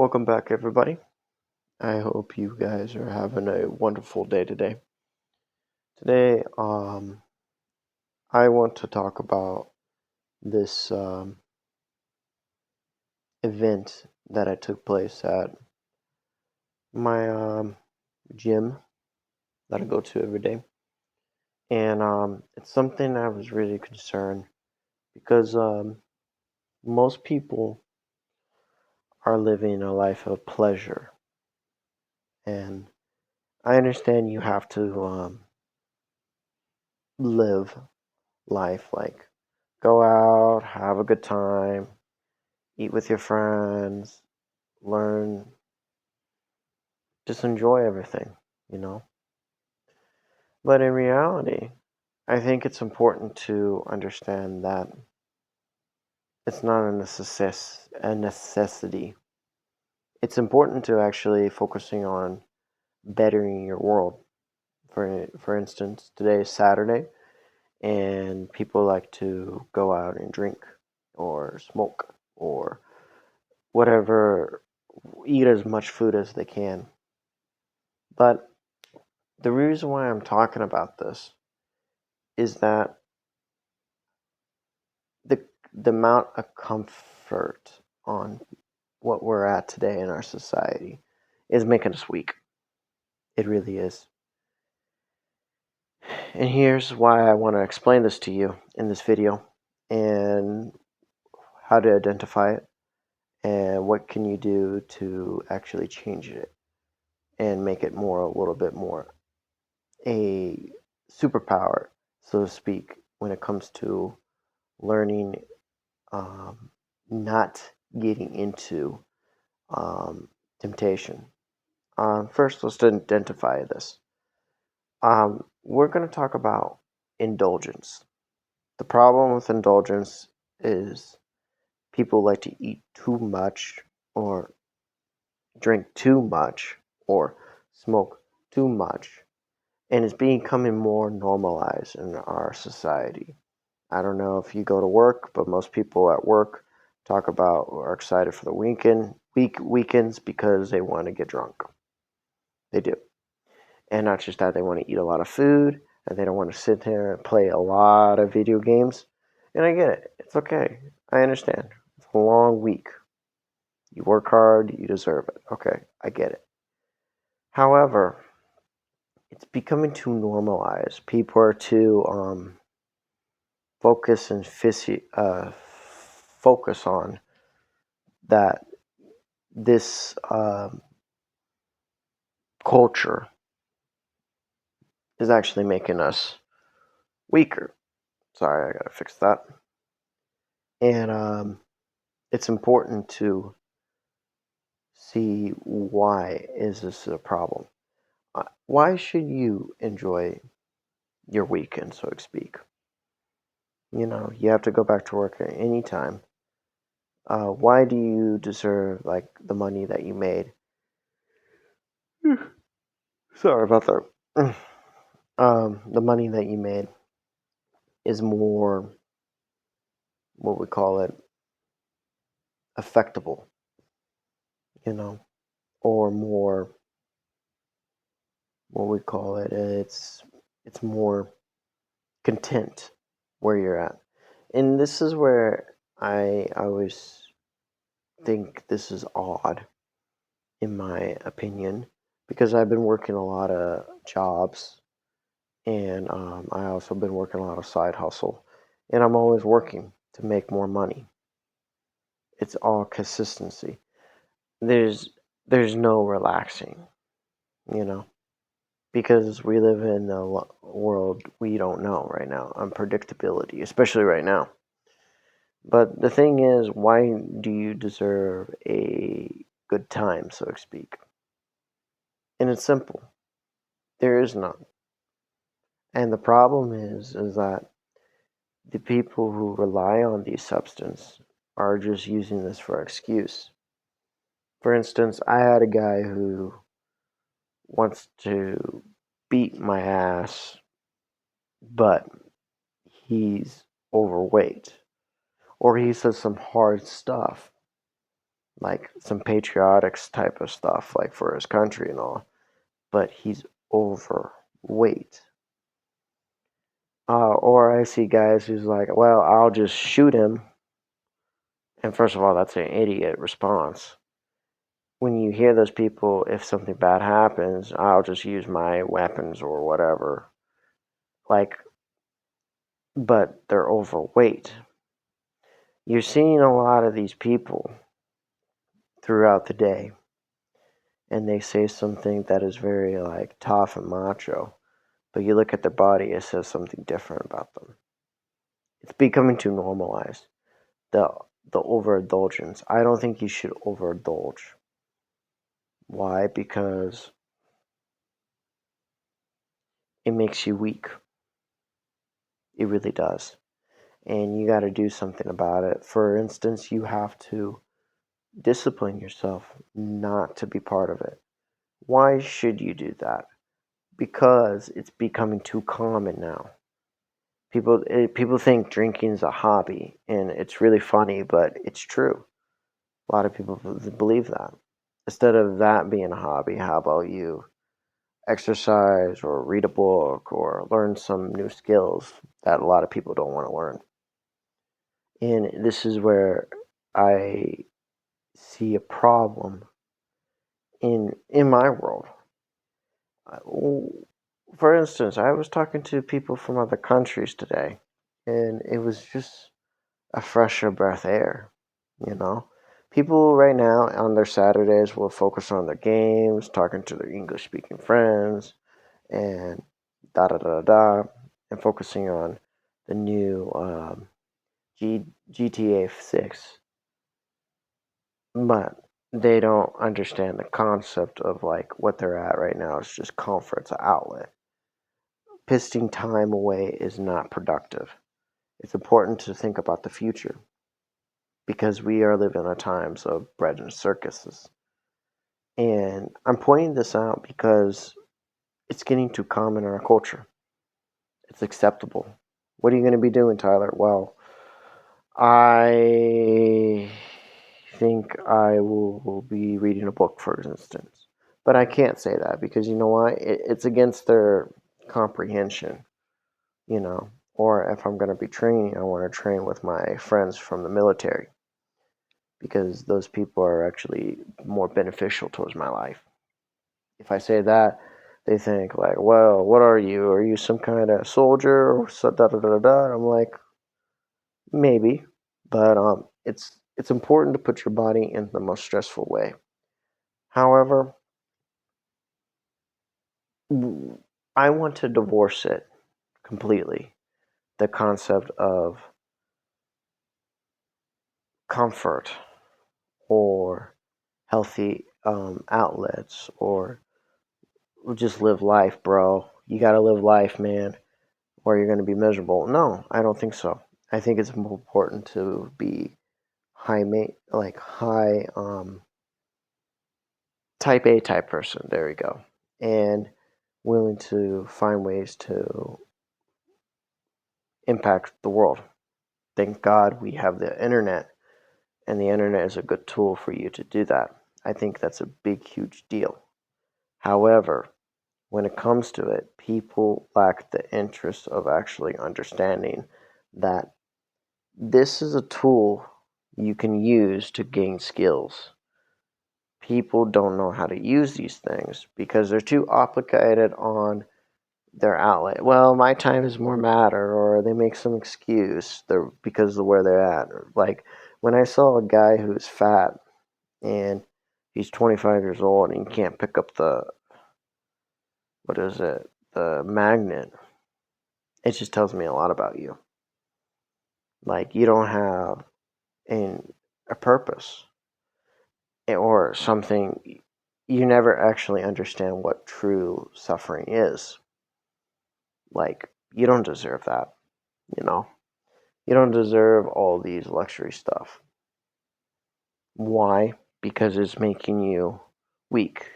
Welcome back, everybody. I hope you guys are having a wonderful day today. Today, I want to talk about this event that I took place at my gym that I go to every day, and it's something I was really concerned because most people are living a life of pleasure, and I understand you have to live life like go out, have a good time, eat with your friends, learn, just enjoy everything. But in reality, I think it's important to understand that it's not a necessity. It's important to actually focusing on bettering your world. For instance, today is Saturday, and people like to go out and drink or smoke or whatever, eat as much food as they can. But the reason why I'm talking about this is that the the amount of comfort on what we're at today in our society is making us weak. It really is. And here's why I want to explain this to you in this video and how to identify it and what can you do to actually change it and make it more a little bit more a superpower, so to speak, when it comes to learning, um, not getting into um, temptation. First, let's identify this. We're going to talk about indulgence. The problem with indulgence is people like to eat too much, or drink too much, or smoke too much, and it's becoming more normalized in our society. I don't know if you go to work, but most people at work talk about or are excited for the weekends because they want to get drunk. They do. And not just that, they want to eat a lot of food and they don't want to sit there and play a lot of video games. And I get it. It's okay. I understand. It's a long week. You work hard, you deserve it. Okay, I get it. However, it's becoming too normalized. People are too focus and focus on that this culture is actually making us weaker. Sorry, I gotta fix that. And it's important to see why is this a problem. Why should you enjoy your weekend, so to speak? You have to go back to work at any time. Why do you deserve like the money that you made? Sorry about that. The money that you made is more, what we call it, affectable, you know, or more, what we call it, it's more content where you're at. And this is where I always think this is odd, in my opinion, because I've been working a lot of jobs, and I also been working a lot of side hustle, and I'm always working to make more money. It's all consistency. There's no relaxing, you know, because we live in a world we don't know right now, unpredictability, especially right now. But the thing is, why do you deserve a good time, so to speak? And it's simple. There is none. And the problem is that the people who rely on these substances are just using this for excuse. For instance, I had a guy who wants to beat my ass, but he's overweight, or he says some hard stuff, like some patriotic type of stuff, like for his country and all, but he's overweight. Or I see guys who's like, well, I'll just shoot him. And first of all, that's an idiot response. When you hear those people, if something bad happens, I'll just use my weapons or whatever. Like, but they're overweight. You're seeing a lot of these people throughout the day, and they say something that is very like tough and macho, but you look at their body, it says something different about them. It's becoming too normalized. The the overindulgence. I don't think you should overindulge. Why? Because it makes you weak. It really does. And you got to do something about it. For instance, you have to discipline yourself not to be part of it. Why should you do that? Because it's becoming too common now. People think drinking is a hobby, and it's really funny, but it's true. A lot of people believe that. Instead of that being a hobby, how about you exercise or read a book or learn some new skills that a lot of people don't want to learn? And this is where I see a problem in my world. For instance, I was talking to people from other countries today, and it was just a fresher breath air, you know? People right now on their Saturdays will focus on their games, talking to their English speaking friends, and da da da da, and focusing on the new GTA 6. But they don't understand the concept of like what they're at right now is just comfort, it's an outlet. Pisting time away is not productive. It's important to think about the future because we are living in times of bread and circuses. And I'm pointing this out because it's getting too common in our culture. It's acceptable. What are you going to be doing, Tyler? Well, I think I will be reading a book, for instance. But I can't say that because you know why? It's against their comprehension, you know. Or if I'm going to be training, I want to train with my friends from the military because those people are actually more beneficial towards my life. If I say that, they think like, well, what are you? Are you some kind of soldier or so da da da da? And I'm like, maybe, but it's important to put your body in the most stressful way. However, I want to divorce it completely. The concept of comfort or healthy outlets or just live life, bro. You got to live life, man, or you're going to be miserable. No, I don't think so. I think it's more important to be high type A type person. There we go, and willing to find ways to impact the world. Thank God we have the internet, and the internet is a good tool for you to do that. I think that's a big, huge deal. However, when it comes to it, people lack the interest of actually understanding that this is a tool you can use to gain skills. People don't know how to use these things because they're too obligated on their outlet. Well, my time is more matter, or they make some excuse because of where they're at. Like when I saw a guy who's fat and he's 25 years old and he can't pick up the what is it, the magnet. It just tells me a lot about you. Like you don't have a purpose or something. You never actually understand what true suffering is. Like you don't deserve that, you know. You don't deserve all these luxury stuff. Why? Because it's making you weak.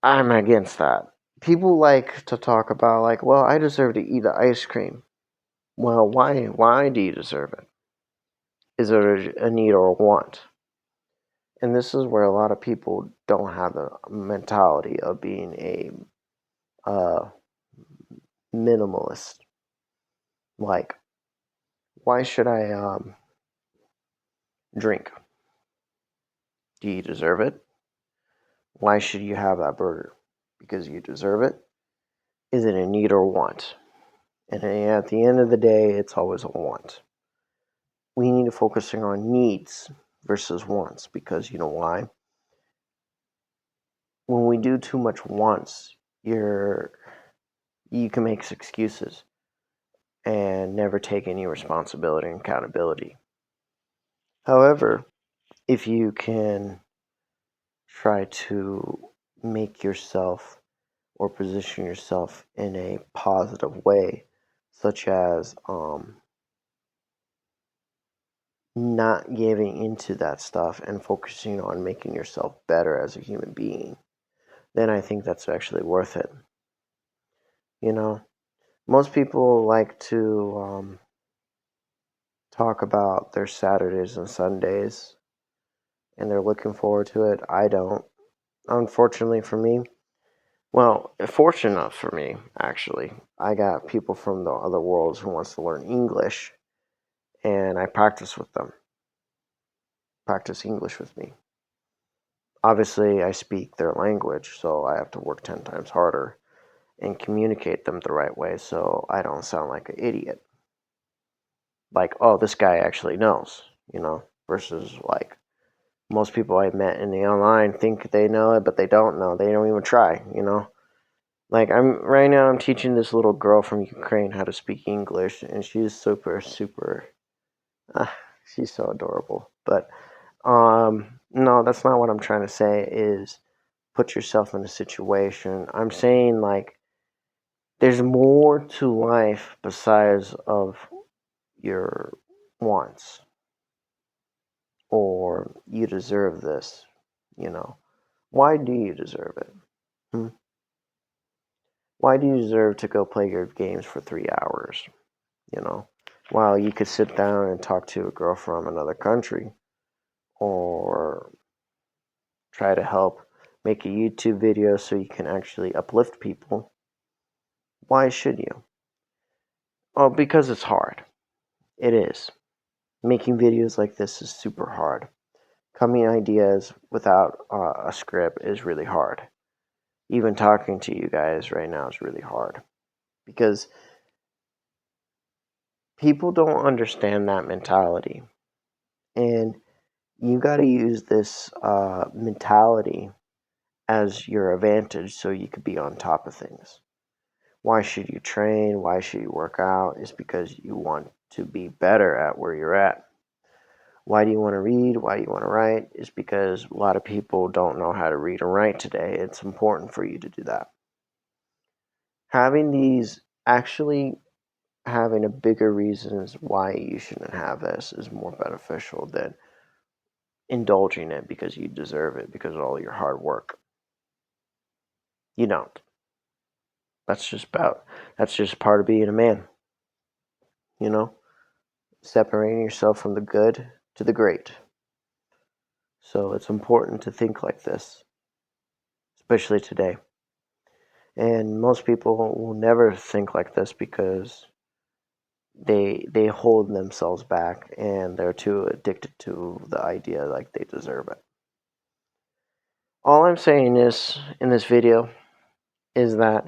I'm against that. People like to talk about like, well, I deserve to eat the ice cream. Well, why do you deserve it? Is it a need or a want? And this is where a lot of people don't have the mentality of being a minimalist. Like, why should I drink? Do you deserve it? Why should you have that burger? Because you deserve it? Is it a need or a want? And at the end of the day, it's always a want. We need to focusing on needs versus wants, because you know why? When we do too much wants, you can make excuses and never take any responsibility and accountability. However, if you can try to make yourself or position yourself in a positive way, such as not giving into that stuff and focusing on making yourself better as a human being, then I think that's actually worth it. You know, most people like to talk about their Saturdays and Sundays and they're looking forward to it. I don't. Unfortunately for me, well, fortunate for me, actually, I got people from the other worlds who wants to learn English, and I practice with them. Practice English with me. Obviously, I speak their language, so I have to work 10 times harder and communicate them the right way so I don't sound like an idiot. Like, oh, this guy actually knows, versus like most people I've met in the online think they know it, but they don't know. They don't even try. Like I'm teaching this little girl from Ukraine how to speak English, and she's super, super. She's so adorable. But no, that's not what I'm trying to say. Is put yourself in a situation. I'm saying like there's more to life besides of your wants or you deserve this. Why do you deserve it? Hmm? Why do you deserve to go play your games for 3 hours? While you could sit down and talk to a girl from another country or try to help make a YouTube video so you can actually uplift people. Why should you? Oh, because it's hard. It is. Making videos like this is super hard. Coming ideas without a script is really hard. Even talking to you guys right now is really hard because people don't understand that mentality. And you got to use this mentality as your advantage so you could be on top of things. Why should you train? Why should you work out? Is because you want to be better at where you're at. Why do you want to read? Why do you want to write? Is because a lot of people don't know how to read and write today. It's important for you to do that. Having a bigger reasons why you shouldn't have this is more beneficial than indulging it because you deserve it because of all your hard work. You don't. That's just part of being a man. Separating yourself from the good to the great. So it's important to think like this, especially today. And most people will never think like this because they hold themselves back and they're too addicted to the idea like they deserve it. All I'm saying is in this video is that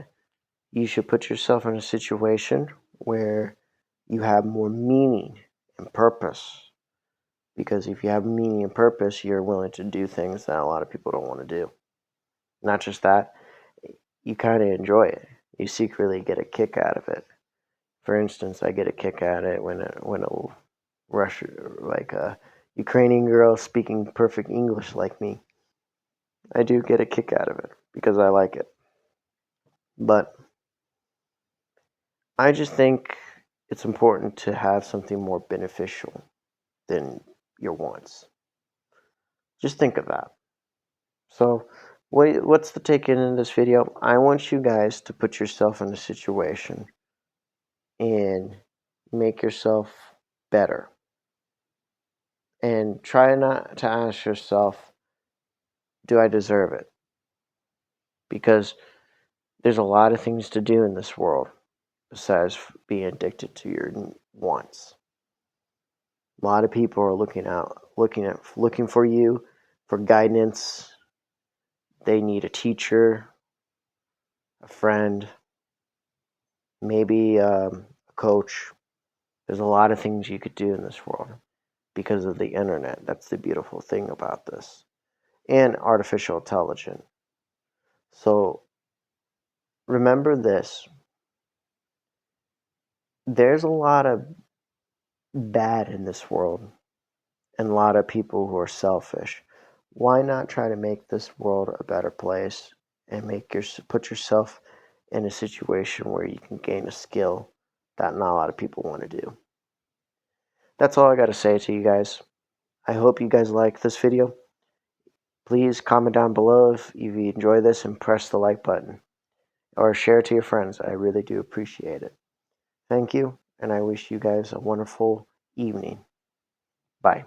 you should put yourself in a situation where you have more meaning and purpose. Because if you have meaning and purpose, you're willing to do things that a lot of people don't want to do. Not just that, you kind of enjoy it. You secretly get a kick out of it. For instance, I get a kick out of it when a Russian, like a Ukrainian girl speaking perfect English like me. I do get a kick out of it because I like it. But I just think it's important to have something more beneficial than your wants. Just think of that. So, what's the take in this video? I want you guys to put yourself in a situation and make yourself better. And try not to ask yourself, do I deserve it? Because there's a lot of things to do in this world besides being addicted to your wants. A lot of people are looking for you for guidance. They need a teacher, a friend, maybe a coach. There's a lot of things you could do in this world because of the internet. That's the beautiful thing about this. And artificial intelligence. So remember this. There's a lot of bad in this world and a lot of people who are selfish. Why not try to make this world a better place and put yourself in a situation where you can gain a skill that not a lot of people want to do? That's all I got to say to you guys. I hope you guys like this video. Please comment down below if you enjoy this and press the like button or share it to your friends. I really do appreciate it. Thank you, and I wish you guys a wonderful evening. Bye.